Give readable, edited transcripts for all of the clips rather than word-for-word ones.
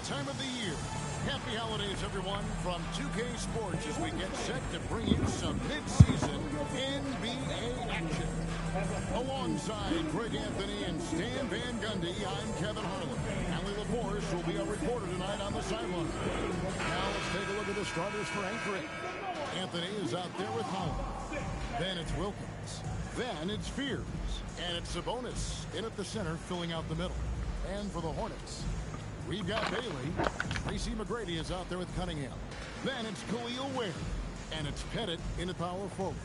time of the year. Happy holidays, everyone, from 2K Sports as we get set to bring you some mid-season NBA action. Alongside Greg Anthony and Stan Van Gundy, I'm Kevin Harlan. Allie LaForce will be our reporter tonight on the sideline. Now let's take a look at the starters for anchoring. Anthony is out there with Holland. Then it's Wilkins. Then it's Fears. And it's Sabonis in at the center, filling out the middle. And for the Hornets, we've got Bailey. Tracy McGrady is out there with Cunningham. Then it's Khalil Ware. And it's Pettit in at power forward.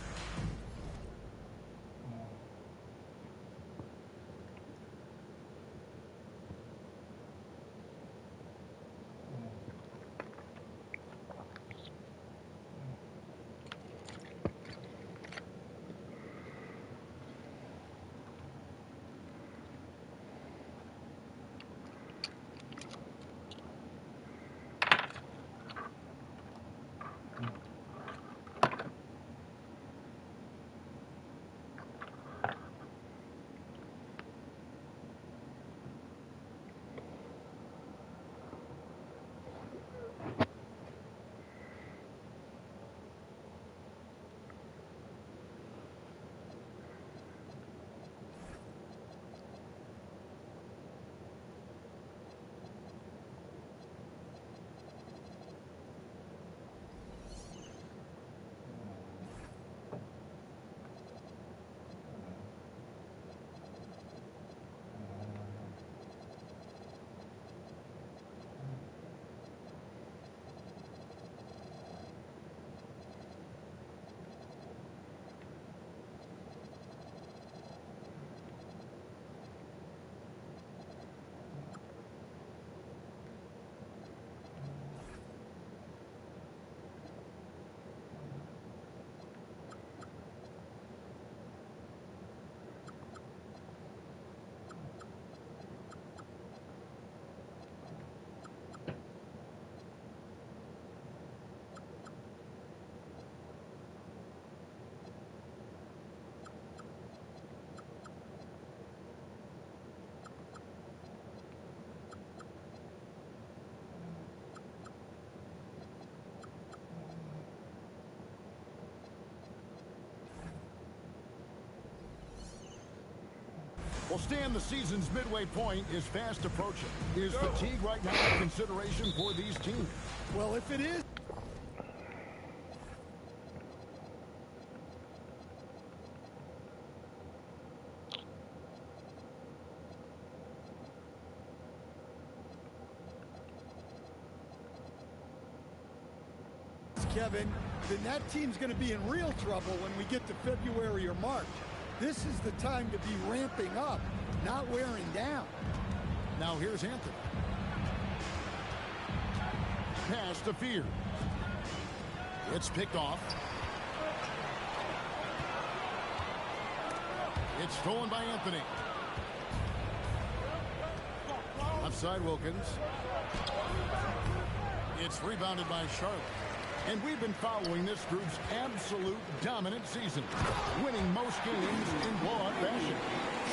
Well, Stan, the season's midway point is fast approaching. Is fatigue right now a consideration for these teams? Well, if it is... Kevin, then that team's going to be in real trouble when we get to February or March. This is the time to be ramping up, not wearing down. Now here's Anthony. Pass to Fears. It's picked off. It's stolen by Anthony. Offside Wilkins. It's rebounded by Charlotte. And we've been following this group's absolute dominant season, winning most games in blowout fashion.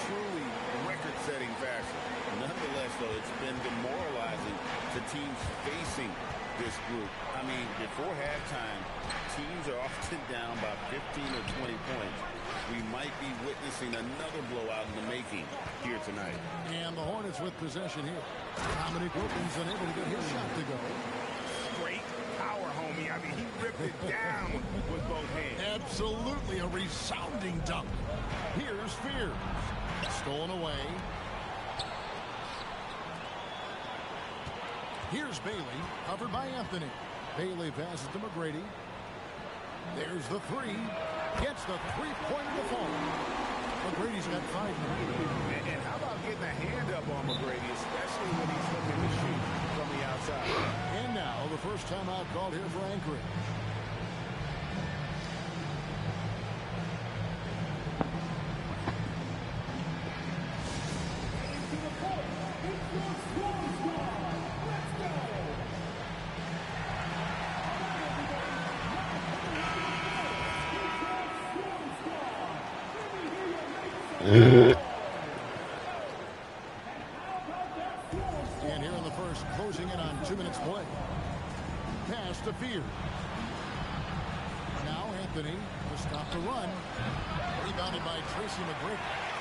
Truly record-setting fashion. Nonetheless, though, it's been demoralizing to teams facing this group. I mean, before halftime, teams are often down by 15 or 20 points. We might be witnessing another blowout in the making here tonight. And the Hornets with possession here. Dominic Wilkins unable to get his shot to go. Great power, homie. I mean, he ripped it down with both hands. Absolutely a resounding dunk. Here's Fears. Stolen away. Here's Bailey, covered by Anthony. Bailey passes to McGrady. There's the three. Gets the three-pointer to fall. McGrady's got 5 now. And how about getting a hand up on McGrady, especially when he's looking to shoot from the outside. And now the first timeout called here for anchoring. And here in the first, closing in on to Fears. Now Anthony to stop the run. Rebounded by Tracy McGrady.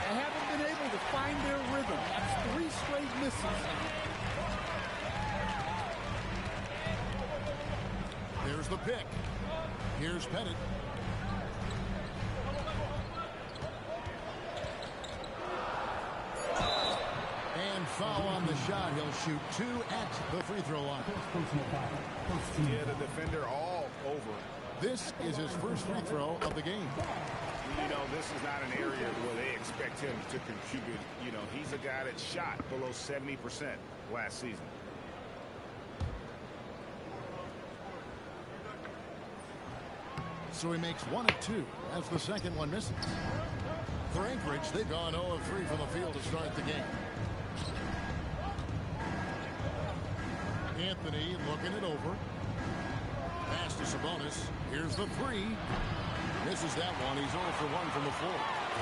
They haven't been able to find their rhythm. That's 3 straight misses. There's the pick. Here's Pettit. And foul on the shot. He'll shoot 2 at the free throw line. Yeah, the defender all over. This is his first free throw of the game. You know, this is not an area where they expect him to contribute. You know, he's a guy that shot below 70% last season. So he makes 1 of 2 as the second one misses. For Anchorage, they've gone 0 of 3 from the field to start the game. Anthony looking it over. Pass to Sabonis. Here's the 3. Misses that one. He's 0 for 1 from the floor.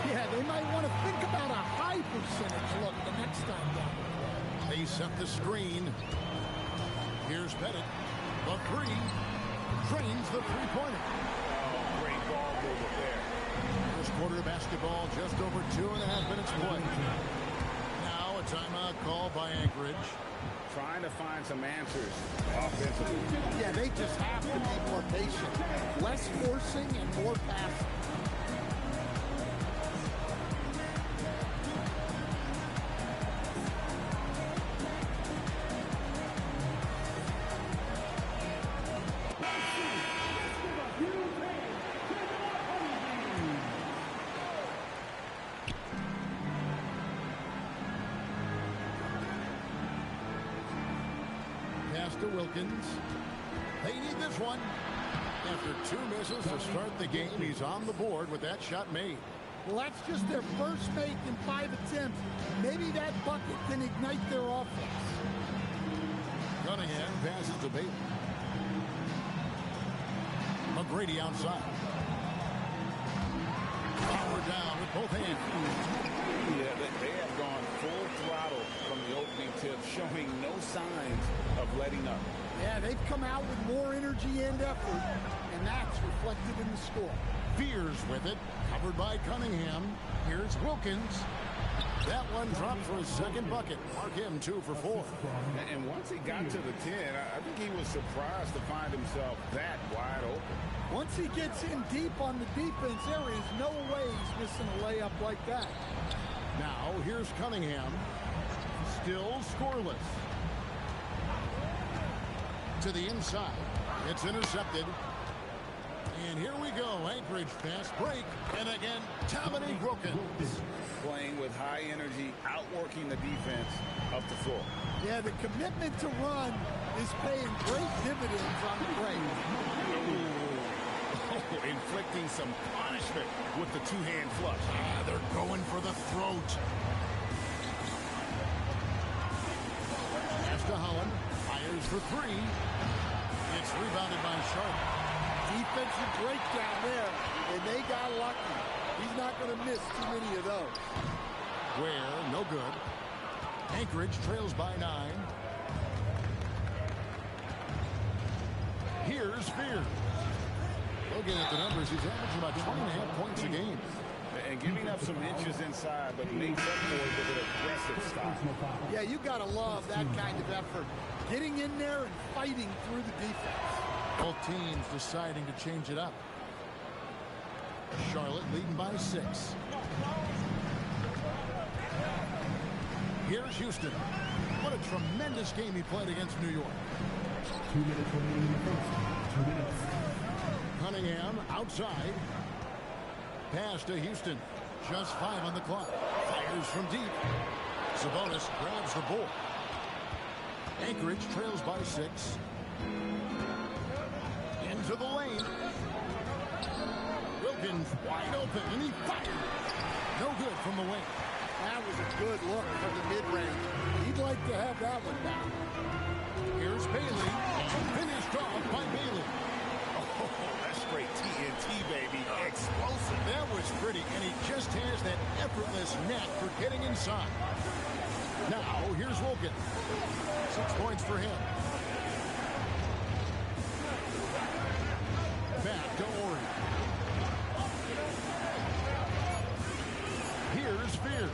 Yeah, they might want to think about a high percentage look the next time down. They set the screen. Here's Pettit. The 3. Drains the three-pointer. Oh, great ball movement there. First quarter basketball, just over 2.5 minutes played. Now a timeout call by Anchorage. Trying to find some answers offensively. Yeah, they just have to be more patient. Less forcing and more passing. To Wilkins. They need this one. After 2 misses to start the game, he's on the board with that shot made. Well, that's just their first make in 5 attempts. Maybe that bucket can ignite their offense. Cunningham passes to Bailey. McGrady outside. Power down with both hands. Yeah, they have gone full throttle from the opening tip, showing no signs of letting up. Yeah, they've come out with more energy and effort, and that's reflected in the score. Fears with it, covered by Cunningham. Here's Wilkins. That one dropped for his second bucket. Mark him 2 for 4. And once he got to the 10, I think he was surprised to find himself that wide open. Once he gets in deep on the defense, there is no way he's missing a layup like that. Now, here's Cunningham. Still scoreless. To the inside. It's intercepted. And here we go. Anchorage fast break. And again, Dominique Wilkins. Playing with high energy, outworking the defense up the floor. Yeah, the commitment to run is paying great dividends on the break. Inflicting some punishment with the 2-hand flush. They're going for the throat. Pass to Holland. Fires for 3. It's rebounded by Charlotte. Defensive breakdown there, and they got lucky. He's not going to miss too many of those. Ware, no good. Anchorage trails by 9. Here's Fears. Looking at the numbers, he's averaging about 20.5 points a game. And giving up some inches inside, but makes up for it with an aggressive stop. Yeah, you got to love that kind of effort. Getting in there and fighting through the defense. Both teams deciding to change it up. Charlotte leading by 6. Here's Houston. What a tremendous game he played against New York. 2 minutes remaining in the first. 2 minutes. Cunningham outside. Pass to Houston. Just 5 on the clock. Fires from deep. Sabonis grabs the ball. Anchorage trails by 6. Into the lane. Wilkins wide open, and he fired. No good from the wing. That was a good look from the mid-range. He'd like to have that one back. Here's Bailey. Finished off by Bailey. Oh, that's straight TNT, baby. Explosive. That was pretty, and he just has that effortless knack for getting inside. Now, here's Wilkins. 6 points for him. Here's Fears.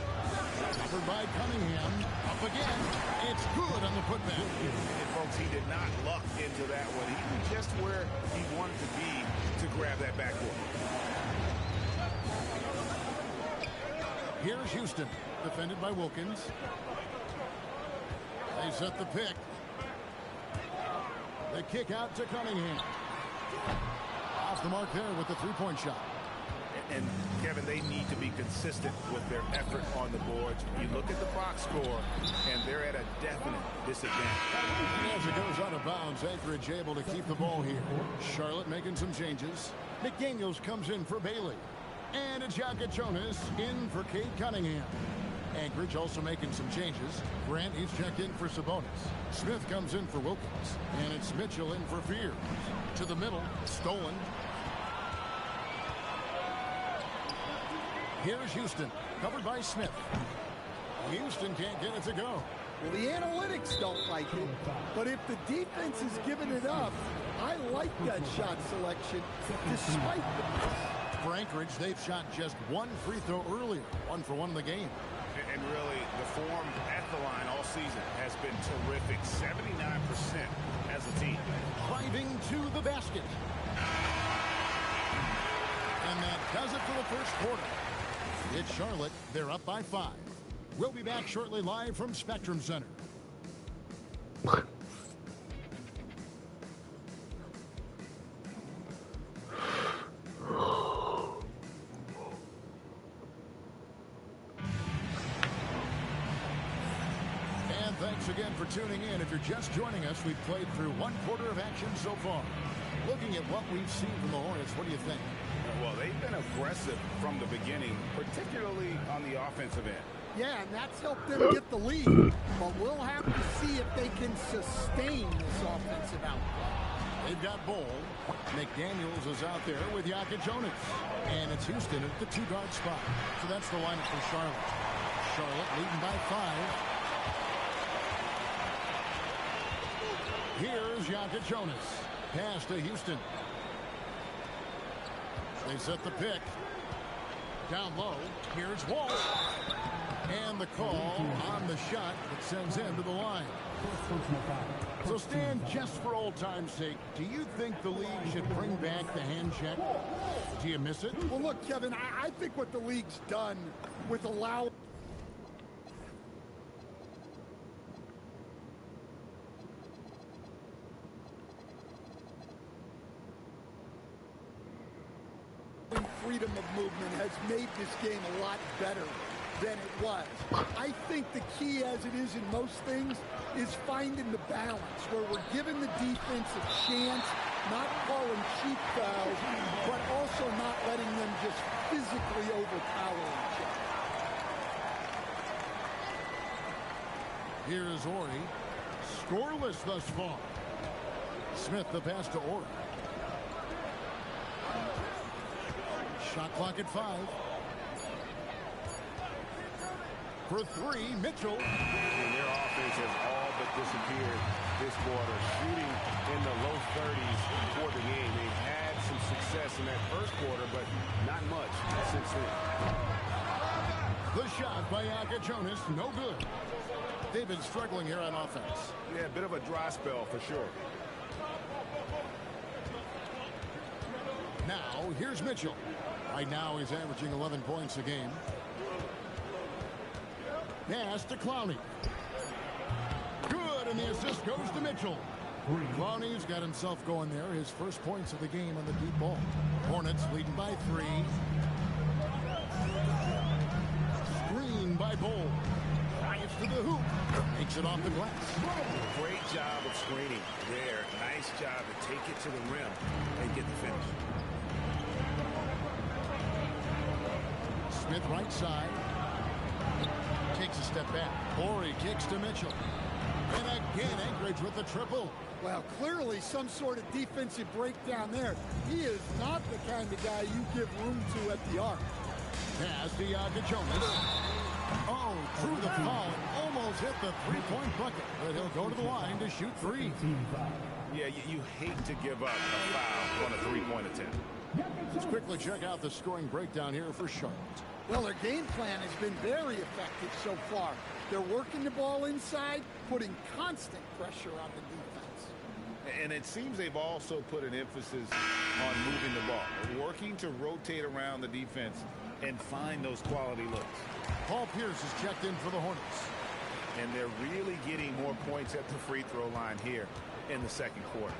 Covered by Cunningham. Up again. It's good on the putback. And folks, he did not luck into that one. He was just where he wanted to be to grab that backboard. Here's Houston, defended by Wilkins. They set the pick. The kick out to Cunningham. Off the mark there with the three-point shot. And, Kevin, they need to be consistent with their effort on the boards. You look at the box score, and they're at a definite disadvantage. And as it goes out of bounds, Anchorage able to keep the ball here. Charlotte making some changes. McDaniels comes in for Bailey. And it's Cha Cade in for Cade Cunningham. Anchorage also making some changes. Grant, he's checked in for Sabonis. Smith comes in for Wilkins. And it's Mitchell in for Fears. To the middle, stolen. Here's Houston, covered by Smith. Houston can't get it to go. Well, the analytics don't like it, but if the defense is giving it up, I like that shot selection, despite the miss. For Anchorage, they've shot just one free throw earlier, 1 for 1 in the game. And really, the form at the line all season has been terrific. 79% as a team. Driving to the basket. And that does it for the first quarter. It's Charlotte. They're up by 5. We'll be back shortly live from Spectrum Center. And thanks again for tuning in. If you're just joining us, we've played through 1 quarter of action so far. Looking at what we've seen from the Hornets, what do you think? Well, they've been aggressive from the beginning, particularly on the offensive end. Yeah, and that's helped them get the lead. But we'll have to see if they can sustain this offensive output. They've got Bol. McDaniels is out there with Cha Cade. And it's Houston at the 2-guard spot. So that's the lineup for Charlotte. Charlotte leading by 5. Here's Cha Cade. Pass to Houston. They set the pick. Down low. Here's Wall. And the call on the shot that sends him to the line. So, Stan, just for old time's sake, do you think the league should bring back the hand check? Do you miss it? Well, look, Kevin, I think what the league's done with allowing freedom of movement has made this game a lot better than it was. I think the key, as it is in most things, is finding the balance where we're giving the defense a chance, not calling cheap fouls, but also not letting them just physically overpower each other. Here is Ori. Scoreless thus far. Smith the pass to Ori. Shot clock at 5. For 3, Mitchell. And their offense has all but disappeared this quarter, shooting in the low 30s for the game. They had some success in that first quarter, but not much since then. The shot by Cha Cade, no good. They've been struggling here on offense. Yeah, a bit of a dry spell for sure. Now, here's Mitchell. Right now, he's averaging 11 points a game. Pass to Clowney. Good, and the assist goes to Mitchell. Clowney's got himself going there. His first points of the game on the deep ball. Hornets leading by 3. Screen by Bol. Drives to the hoop. Takes it off the glass. Great job of screening there. Nice job to take it to the rim and get the finish. Smith right side. Takes a step back. Ori kicks to Mitchell. And again, Anchorage with the triple. Well, clearly some sort of defensive breakdown there. He is not the kind of guy you give room to at the arc. Pass to Cha Cade. Oh, through the foul. Almost hit the three-point bucket. But he'll go to the line to shoot three. Yeah, you hate to give up a foul on a three-point attempt. Let's quickly check out the scoring breakdown here for Charlotte. Well, their game plan has been very effective so far. They're working the ball inside, putting constant pressure on the defense. And it seems they've also put an emphasis on moving the ball, working to rotate around the defense and find those quality looks. Paul Pierce is checked in for the Hornets. And they're really getting more points at the free throw line here in the second quarter.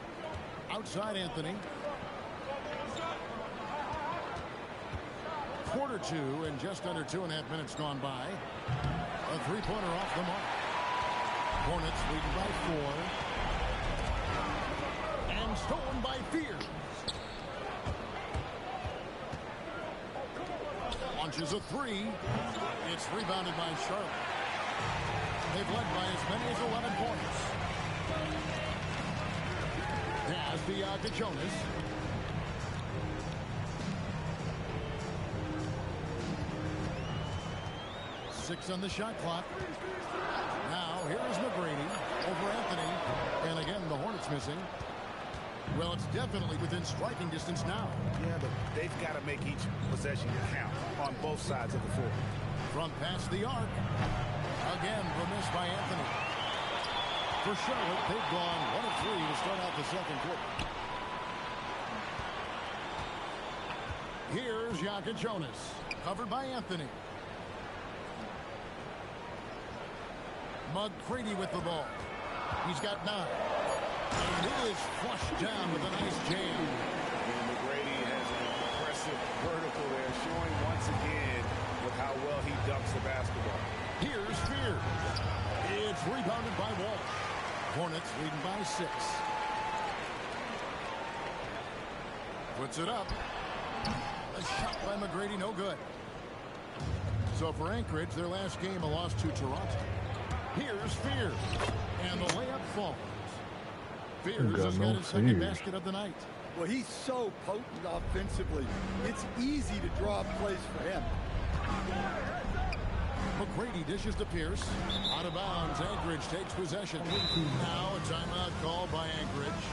Outside Anthony. Quarter two and just under 2.5 minutes gone by. A three-pointer off the mark. Hornets leading by 4. And stolen by Fears. Launches a three. It's rebounded by Charlotte. They've led by as many as 11 points. Has the Jonas. Six on the shot clock. Now here's McGrady over Anthony. And again, the Hornets missing. Well, it's definitely within striking distance now. Yeah, but they've got to make each possession count on both sides of the floor. From past the arc. Again, the miss by Anthony. For Charlotte, they've gone 1 of 3 to start out the second quarter. Here's Cha Cade Jonas, covered by Anthony. McGrady with the ball. He's got 9. And it is flushed down with a nice jam. And McGrady has an impressive vertical there, showing once again with how well he dunks the basketball. Here's Fears. It's rebounded by Walsh. Hornets leading by 6. Puts it up. A shot by McGrady, no good. So for Anchorage, their last game, a loss to Toronto. Here's Fears. And the layup falls. Fears has got his second basket of the night. Well, he's so potent offensively. It's easy to draw up plays for him. McGrady dishes to Pierce. Out of bounds. Anchorage takes possession. Now a timeout called by Anchorage.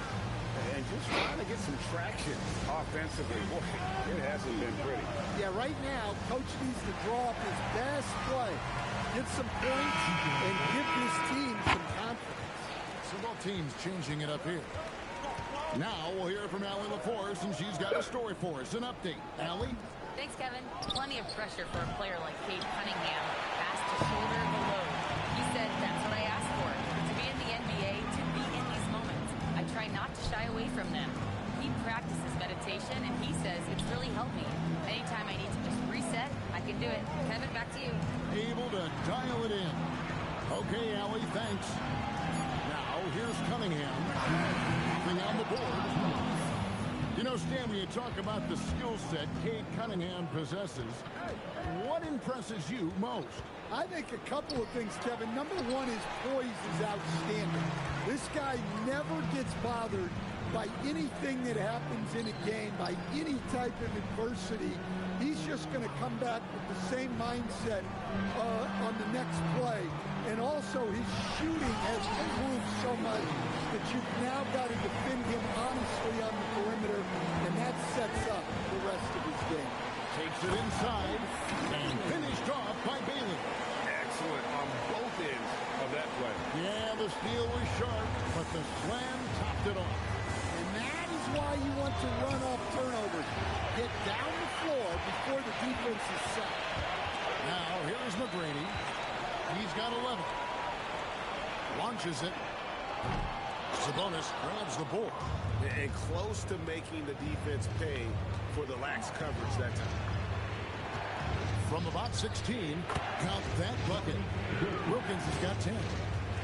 And just trying to get some traction offensively. Boy, it hasn't been pretty. Yeah, right now, Coach needs to draw up his best play. Get some points and give his team some confidence. So both teams changing it up here. Now we'll hear from Allie LaForce, and she's got a story for us. An update. Allie? Thanks, Kevin. Plenty of pressure for a player like Cade Cunningham. Asked to shoulder the load. He said, that's what I asked for. To be in the NBA, to be in these moments. I try not to shy away from them. He practices meditation, and he says it's really helped me. Anytime I need to just reset, I can do it. Kevin, back to you. Able to dial it in. Okay, Allie, thanks. Now, here's Cunningham. Nothing on the board. You know, Stan, when you talk about the skill set Cade Cunningham possesses, what impresses you most? I think a couple of things, Kevin. Number one, his poise is outstanding. This guy never gets bothered by anything that happens in a game, by any type of adversity. He's just going to come back with the same mindset on the next play. And also, his shooting has improved so much that you've now got to defend him honestly on the perimeter, and that sets up the rest of his game. Takes it inside and finished off by Bailey. Excellent on both ends of that play. Yeah, the steal was sharp, but the slam topped it off. And that is why you want to run off turnovers. Get down the floor before the defense is set. Now, here's McGrady. He's got 11. Launches it. Sabonis grabs the board. And close to making the defense pay for the lax coverage that time. From about 16, count that bucket. Wilkins has got 10.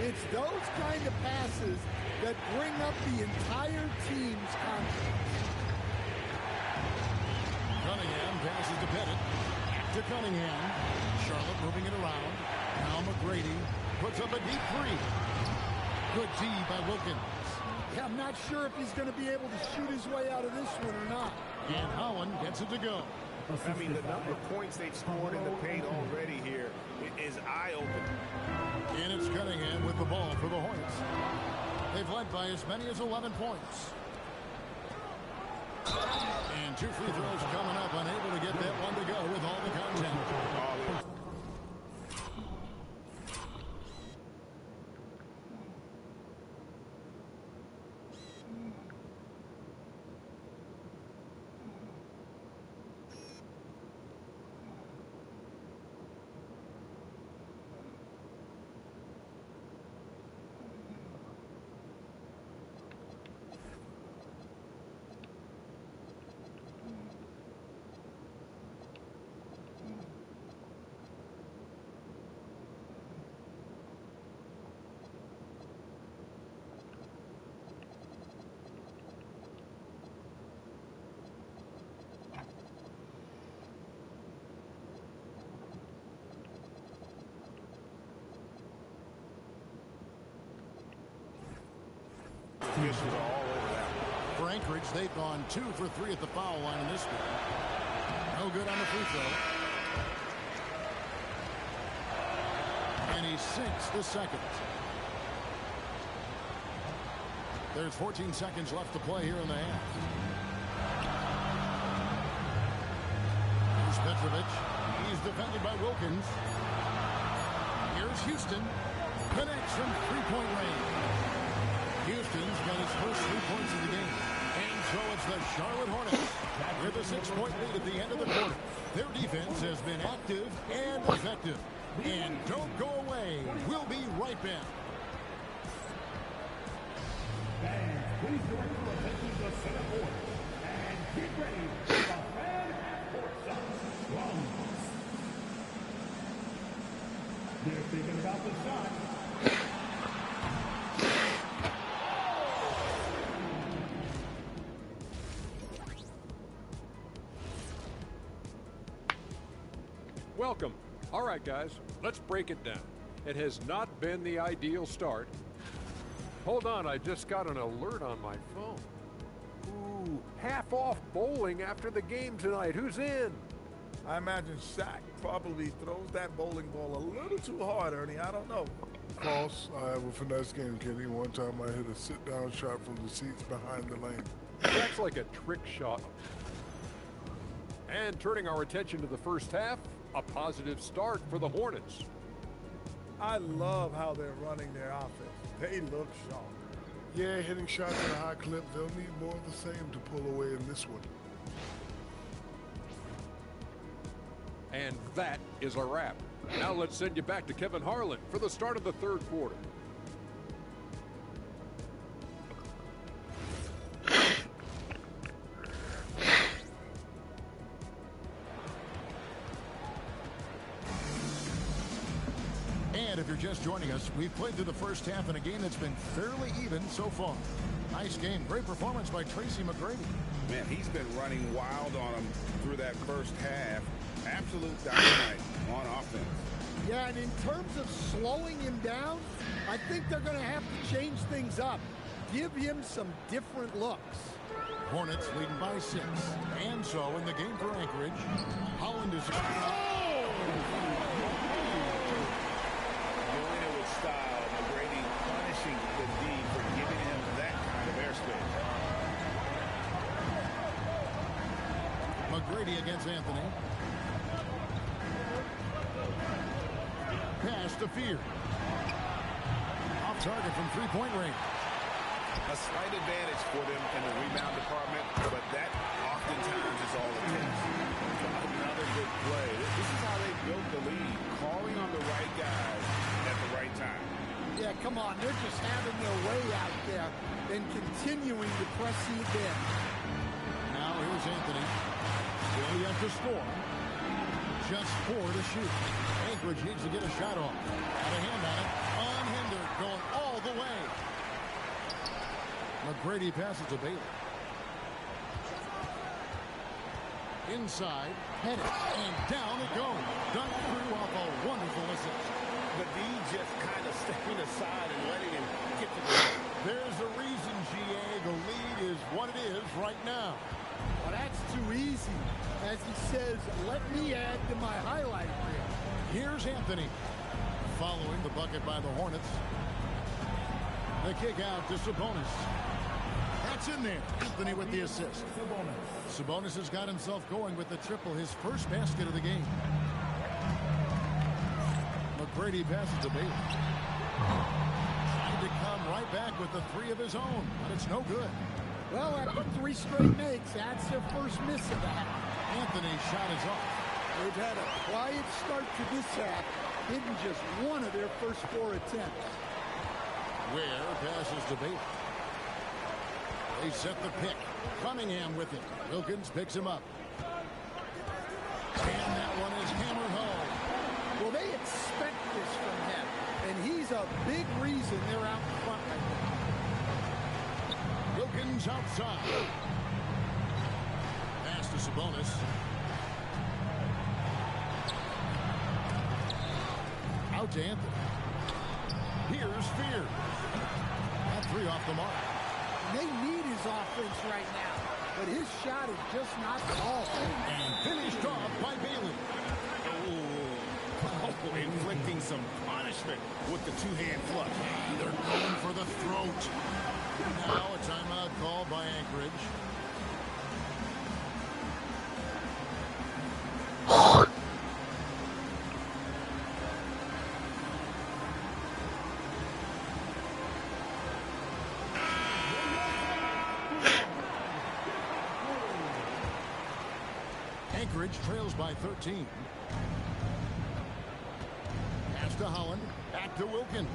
It's those kind of passes that bring up the entire team's confidence. Cunningham passes to Pettit. Back to Cunningham. Charlotte moving it around. Now McGrady puts up a deep three. Good D by Wilkins. Yeah, I'm not sure if he's going to be able to shoot his way out of this one or not. And Holland gets it to go. I mean, the number of points they've scored in the paint already here is eye-opening. And it's Cunningham with the ball for the Hornets. They've led by as many as 11 points. And 2 free throws coming up, unable to get that one to go with all the contact. Officials are all over that. For Anchorage, they've gone 2 for 3 at the foul line in this game. No good on the free throw. And he sinks the second. There's 14 seconds left to play here in the half. Here's Petrovic. He's defended by Wilkins. Here's Houston. Connects from three-point range. Houston's got his first 3 points of the game. And so it's the Charlotte Hornets with a 6-point lead at the end of the quarter. Their defense has been active and effective. And don't go away. We'll be right back. Fans, please direct your attention to center court and get ready for the fan at courtside scrums. They're thinking about the shot. Welcome. All right, guys, let's break it down. It has not been the ideal start. Hold on, I just got an alert on my phone. Ooh, half off bowling after the game tonight. Who's in? I imagine Shaq probably throws that bowling ball a little too hard, Ernie. I don't know. False. I have a finesse game, Kenny. One time I hit a sit-down shot from the seats behind the lane. That's like a trick shot. And turning our attention to the first half, a positive start for the Hornets. I love how they're running their offense. They look sharp. Yeah, hitting shots at a high clip. They'll need more of the same to pull away in this one. And that is a wrap. Now let's send you back to Kevin Harlan for the start of the third quarter. And if you're just joining us, we've played through the first half in a game that's been fairly even so far. Nice game. Great performance by Tracy McGrady. Man, he's been running wild on him through that first half. Absolute dynamite on offense. Yeah, and in terms of slowing him down, I think they're going to have to change things up. Give him some different looks. Hornets leading by 6. And so in the game for Anchorage, Holland is... Doing it with style. McGrady punishing the D for giving him that kind of airspace. McGrady against Anthony. Pass to Fears. Off target from three-point range. A slight advantage for them in the rebound department, but that oftentimes is all it takes. Another good play. This is how they built the lead. Calling on the right guys at the right time. Yeah, come on. They're just having their way out there and continuing to press you in. Now here's Anthony. Still yet to score. Just 4 to shoot. Anchorage needs to get a shot off. Got a hand on it. Unhindered. Going all the way. McGrady passes to Bailey. Inside. Pettit. And down it goes. Dunk through off a wonderful assist. The D just kind of stepping aside and letting him get to the line. There's a reason, GA. The lead is what it is right now. Well, that's too easy as he says, let me add to my highlight reel. Here's Anthony following the bucket by the Hornets. The kick out to Sabonis. That's in there. Anthony with the assist. Sabonis has got himself going with the triple, his first basket of the game. McGrady passes to Bailey. Trying to come right back with the three of his own, but it's no good. Well, after 3 straight makes, that's their first miss of the half. Anthony's shot is off. They've had a quiet start to this half, hitting just one of their first 4 attempts. Ware passes to Bailey. They set the pick. Cunningham with it. Wilkins picks him up. And that one is hammered home. Well, they expect this from him, and he's a big reason they're out in front right now. Wilkins outside. Pass to Sabonis. Out to Anthony. Here's Fears. That 3 off the mark. They need his offense right now, but his shot is just not the ball. And finished off by Bailey. Oh, inflicting some punishment with the two-hand flush. They're going for the throat. Now a timeout call by Anchorage. Anchorage trails by 13. Pass to Holland. Back to Wilkins.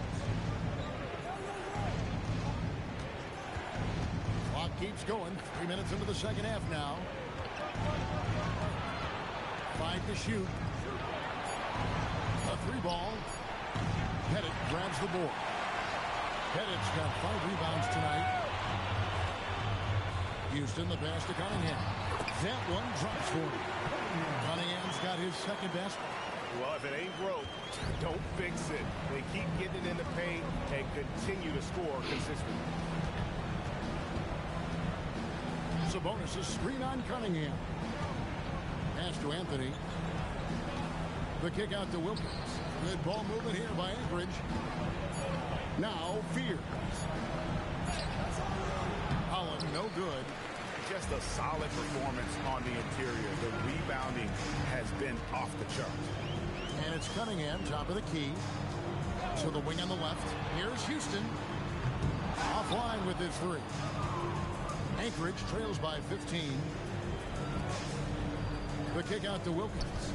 Clock keeps going. 3 minutes into the second half now. 5 to shoot. A 3-ball. Pettit grabs the board. Pettit's got 5 rebounds tonight. Houston the pass to Cunningham. That one drops for him. Cunningham's got his second basket. Well, if it ain't broke, don't fix it. They keep getting it in the paint and continue to score consistently. Sabonis' screen on Cunningham. Pass to Anthony. The kick out to Wilkins. Good ball movement here by Anchorage. Now Fears. Holland no good. Just a solid performance on the interior. The rebounding has been off the charts. And it's Cunningham, top of the key. To the wing on the left. Here's Houston. Offline with his 3. Anchorage trails by 15. The kick out to Wilkins.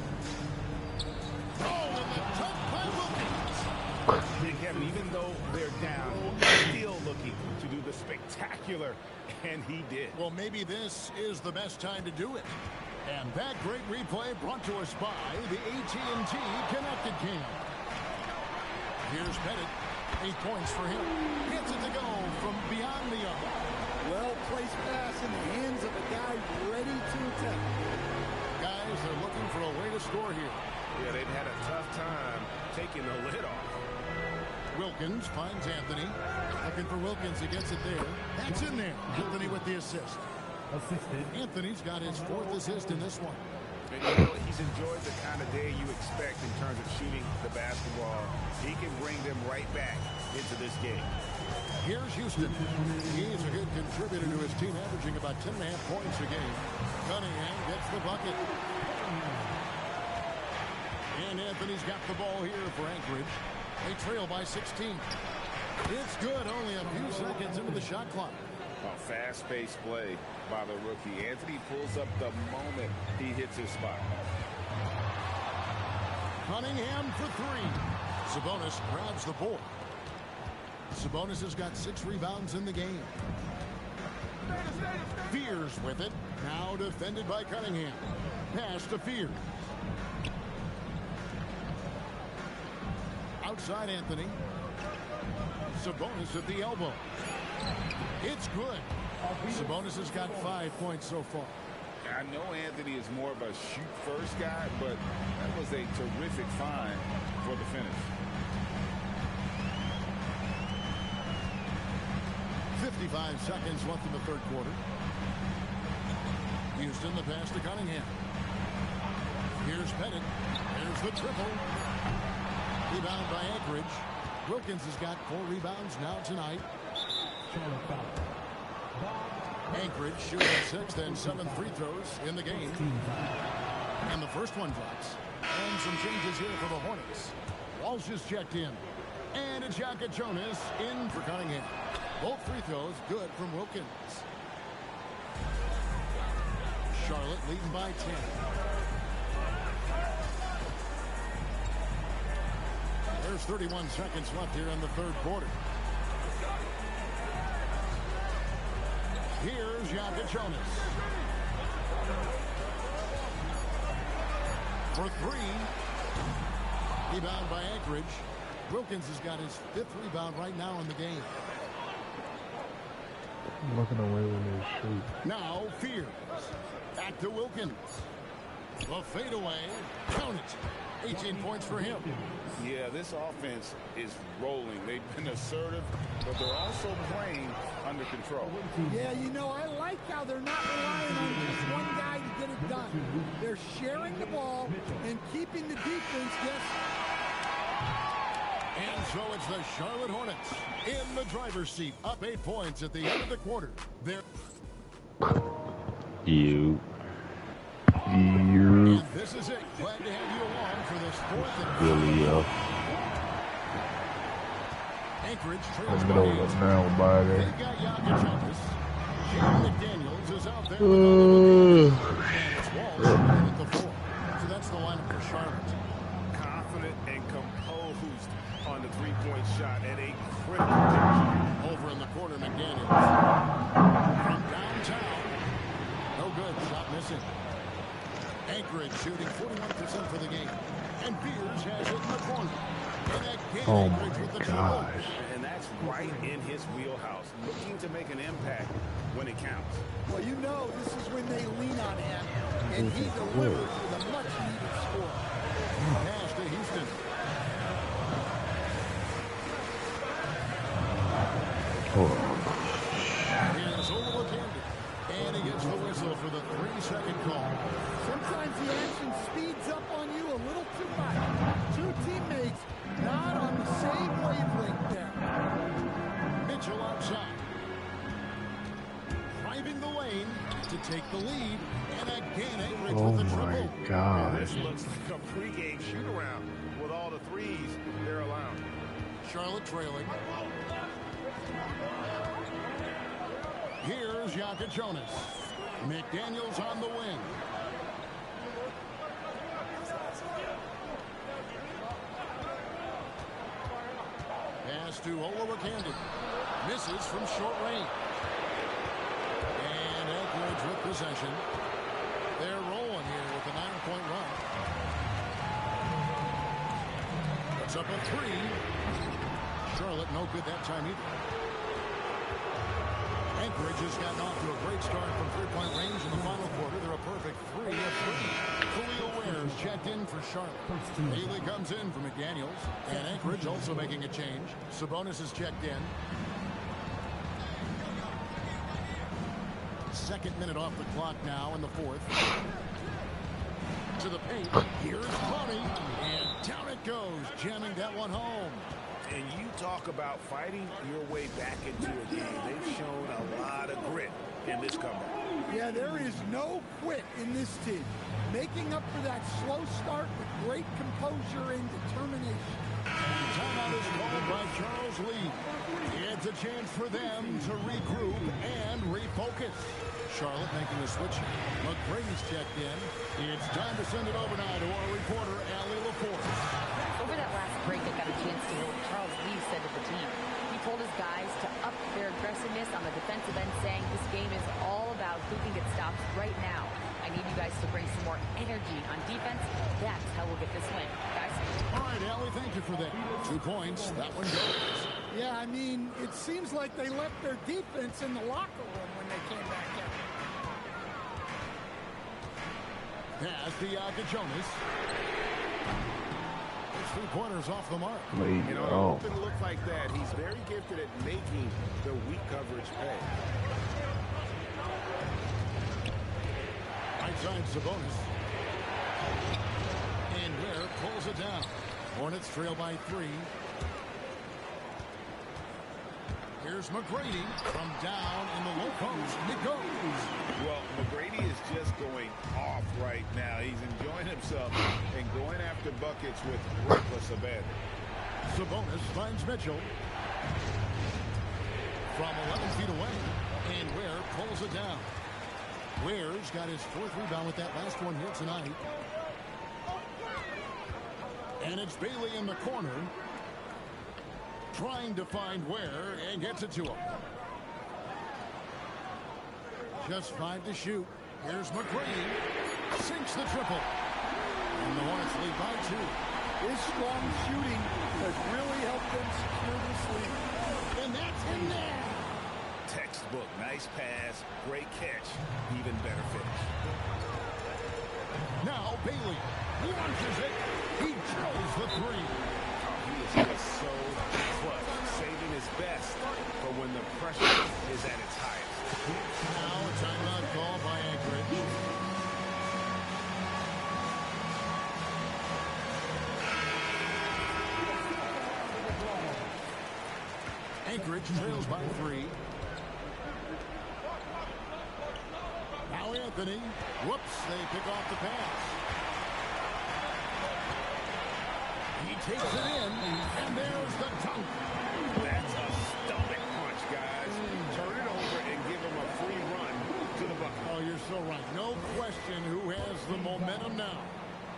Oh, and the tough by Wilkins. Big Kevin, even though they're down, still looking to do the spectacular, and he did. Well, maybe this is the best time to do it. And that great replay brought to us by the AT&T Connected Cam. Here's Pettit. 8 points for him. Gets it to go from beyond the arc. Well-placed pass in the hands of a guy ready to attack. Guys, they're looking for a way to score here. Yeah, they've had a tough time taking the lid off. Wilkins finds Anthony. Looking for Wilkins. He gets it there. That's in there. Anthony with the assist. Assisted. Anthony's got his 4th assist in this one. And you know, he's enjoyed the kind of day you expect in terms of shooting the basketball. He can bring them right back into this game. Here's Houston. He's a good contributor to his team, averaging about 10.5 points a game. Cunningham gets the bucket. And Anthony's got the ball here for Anchorage. They trail by 16. It's good, only a few seconds into the shot clock. A fast-paced play by the rookie. Anthony pulls up the moment he hits his spot. Cunningham for 3. Sabonis grabs the board. Sabonis has got 6 rebounds in the game. Fears with it. Now defended by Cunningham. Pass to Fears. Outside Anthony. Sabonis at the elbow. It's good. Sabonis has got 5 points so far. I know Anthony is more of a shoot-first guy, but that was a terrific find for the finish. 55 seconds left in the third quarter. Houston, the pass to Cunningham. Here's Pettit. There's the triple. Rebound by Anchorage. Wilkins has got 4 rebounds now tonight. Anchorage shooting 6th and 7th free throws in the game. And the first one drops. And some changes here for the Hornets. Walsh is checked in. And it's Cha Cade Ace in for Cunningham. Both free throws good from Wilkins. Charlotte leading by 10. There's 31 seconds left here in the third quarter. Here's Cha Cade Ace. For 3. Rebound by Anchorage. Wilkins has got his 5th rebound right now in the game. Looking away when they shoot. Now Fears. Back to Wilkins. The fadeaway. Count it. 18 points for him. Yeah, this offense is rolling. They've been assertive, but they're also playing under control. Yeah, you know, I like how they're not relying on just one guy to get it done. They're sharing the ball and keeping the defense, yes. And so it's the Charlotte Hornets in the driver's seat, up 8 points at the end of the quarter. They're and this is it. Glad to have you along for this 4th and Really, Anchorage I'm trails gonna by 8. look now by They've there. got Yaga James McDaniels is out there with and it's Walsh at the 4. So that's the lineup for Charlotte. Confident and composed on the three-point shot at a critical juncture. Over in the corner, McDaniels. From downtown. No good. Shot missing. Anchorage shooting 41% for the game. And Fears has it in the corner. And again, Oh Anchorage with the my triple. gosh. And that's right in his wheelhouse, looking to make an impact when it counts. Well, you know, this is when they lean on him, and he delivers with a much-needed score. Pass to Houston. Here's overlooked-handed. And he gets the whistle for the 3-second call. Sometimes the action speeds up on you a little too much. Two teammates not on the same wavelength there. Mitchell outside. Driving the lane to take the lead. And again, Anchorage Oh with the my triple. gosh. This looks like a pregame shoot-around with all the threes they're allowing. Charlotte trailing. Here's Cha Cade Ace. McDaniels on the wing. Pass to Holowakandid. Misses from short range. And Anchorage with possession. They're rolling here with a 9-point run. Puts up a 3. Charlotte no good that time either. Anchorage has gotten off to a great start from three-point range in the final quarter. They're a perfect 3 of 3. Khalil Ware's checked in for Charlotte. Haley comes in for McDaniels. And Anchorage also making a change. Sabonis is checked in. 2nd minute off the clock now in the 4th. To the paint. Here's Money. And down it goes, jamming that one home. And you talk about fighting your way back into a game. They've shown a lot of grit in this comeback. Yeah, there is no quit in this team. Making up for that slow start with great composure and determination. Timeout is called by Charles Lee. It's a chance for them to regroup and refocus. Charlotte making a switch. McGrady's checked in. It's time to send it over now to our reporter, Allie LaForce. Over that last break, I got a chance to hear what Charles Lee said to the team. He told his guys to up their aggressiveness on the defensive end, saying this game is all about who can get stops right now. I need you guys to bring some more energy on defense. That's how we'll get this win. Guys? All right, Allie, thank you for that. 2 points. That one goes. Yeah, I mean, it seems like they left their defense in the locker room when they came back in. Pass to Cha Cade Ace. It's 3-pointers off the mark. You know, it looks like that. He's very gifted at making the weak coverage pay. outside Sabonis. And Ware pulls it down. Hornets trail by 3. Here's McGrady from down in the low post. It goes. Well, McGrady is just going off right now. He's enjoying himself and going after buckets with reckless abandon. Sabonis finds Mitchell from 11 feet away. And Ware pulls it down. Ware's got his 4th rebound with that last one here tonight. And it's Bailey in the corner, trying to find Ware, and gets it to him. Just 5 to shoot. Here's McGrady. Sinks the triple. And the Hornets lead by 2. His strong shooting has really helped them secure this lead. And that's in there. Textbook. Nice pass. Great catch. Even better finish. Now Bailey launches it. He drills the 3. He is just so clutch, saving his best for when the pressure is at its highest. Now a timeout call by Anchorage. Anchorage trails by 3. Now Anthony. Whoops, they pick off the pass. He takes it in, and there's the dunk. That's a stomach punch, guys. Turn it over and give him a free run to the bucket. Oh, you're so right. No question who has the momentum now.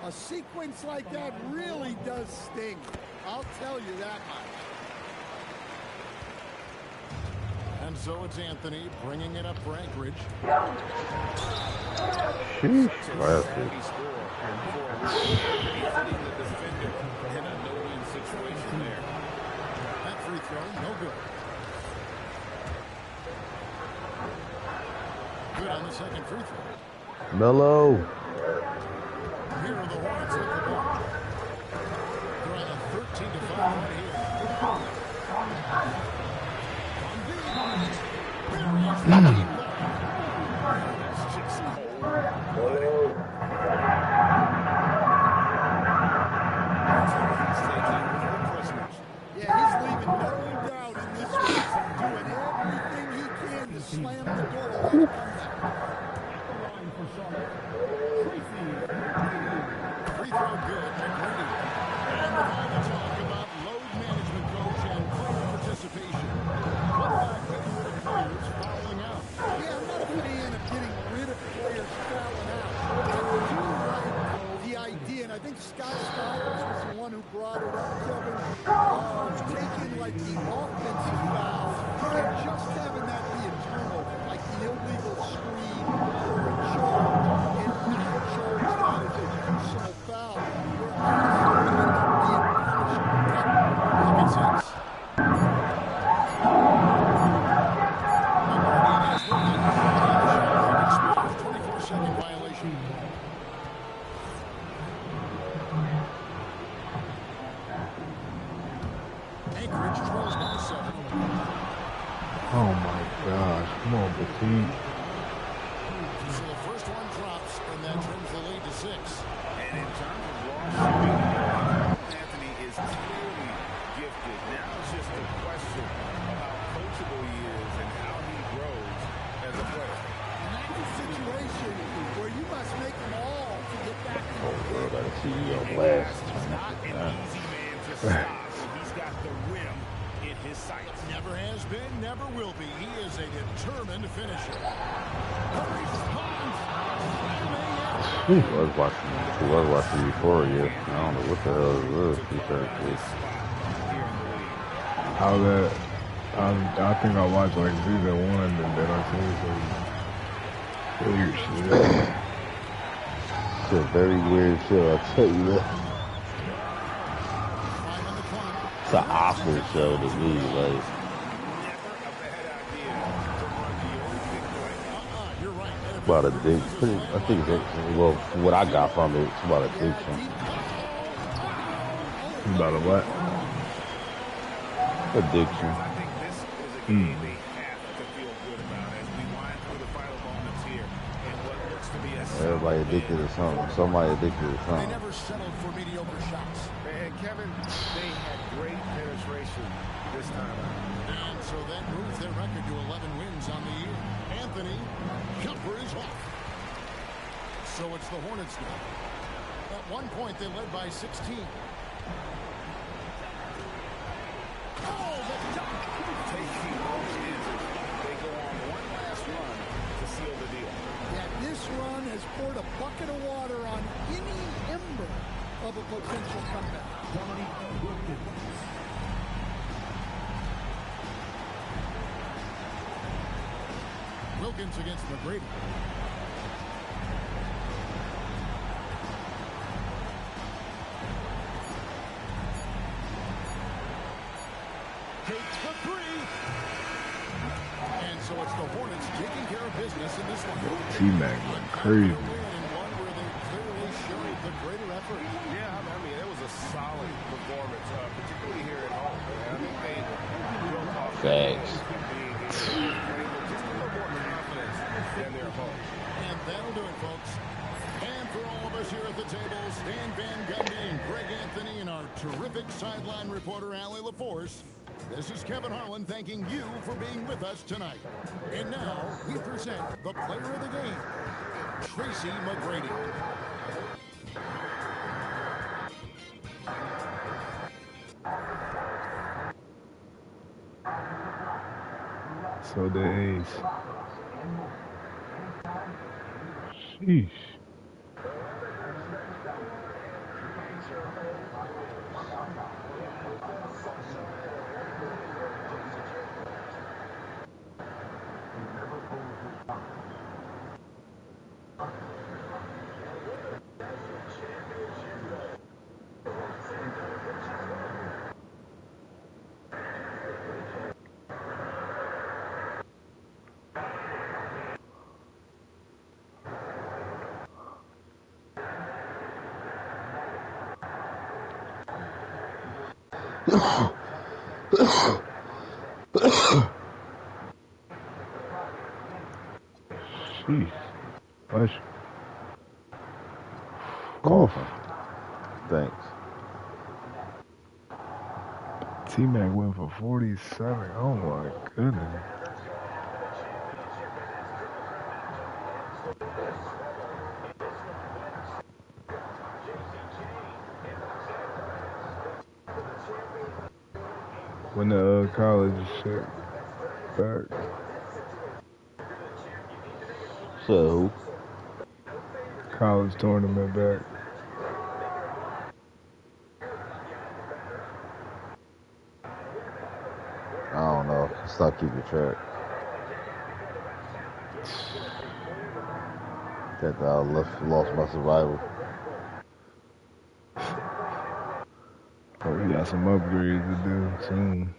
A sequence like that really does sting. I'll tell you that much. And so it's Anthony bringing it up for Anchorage. Sheesh, Heavy score for hitting the defender in a no-win situation there. That free throw, no good. Good on the second free throw. Melo. Here are the Hornets with the ball. They're on a 13-5 run here. Yeah, he's leaving no doubt in this race, doing everything he can to slam the door when it comes out. Free throw good. McGrady. And with all the talk about load management, coach, and player participation, what about getting rid of players fouling out? Yeah, I'm not a fan of getting rid of players fouling out. I do like the idea, and I think Scott Skiles was the one who brought it up, Kevin, taking like the offensive fouls and just having that be a turnover, like the illegal screen or a charge, and not charge that as a personal foul, where honestly it ended up being punished. Makes sense. McGrady 24-second violation. Anchorage trails by 7. Oh my gosh. Come on, Petit. So the first one drops, and that trims the lead to 6. And in terms of raw shooting, Anthony is clearly gifted. Now it's just a question of how coachable he is and how he grows as a player. And that's a situation where you must make them all to get back in the Bro, game. gotta see you on blast. He's not an easy man to stop, and he's got the rim in his sights. Never has been, never will be. He is a determined finisher. The response. I was watching Euphoria. I don't know what the hell it was. How that? I think I watched like season 1 and then I seen some weird shit. It's a very weird show, I'll tell you that. It's an awkward show to me, like. About addiction. I think it's, well, what I got from it, it's about addiction. About a what? Addiction. Everybody addicted to something. Somebody addicted to They something. never settled for mediocre shots. And Kevin, they had great penetration this time out. And so that moves their record to 11 wins on the year. Anthony, jumper is off. So it's the Hornets now. At one point, they led by 16. Oh, the dunk! Taking those injuries, they go on one last run to seal the deal. Yeah, this run has poured a bucket of water on any ember of a potential comeback. Wilkins against McGrady. Takes the three. And so it's the Hornets taking care of business in this one. T-Mac went crazy. And one where they clearly showed the greater effort. Yeah, I mean, it was a solid performance, particularly here at home. I mean, they built off Facts. being just a little more confidence than their opponents. And that'll do it, folks. And for all of us here at the table, Stan Van Gundy and Greg Anthony and our terrific sideline reporter, Allie LaForce, this is Kevin Harlan thanking you for being with us tonight. And now we present the player of the game, Tracy McGrady. So the Ace. Sheesh. Sheesh. Bless you. Coughing. Thanks. T-Mac went for 47. Oh my goodness. When the college shit back. So, College tournament back. I don't know. Stop keeping track. That I lost my survival. Oh, we got some upgrades to do soon.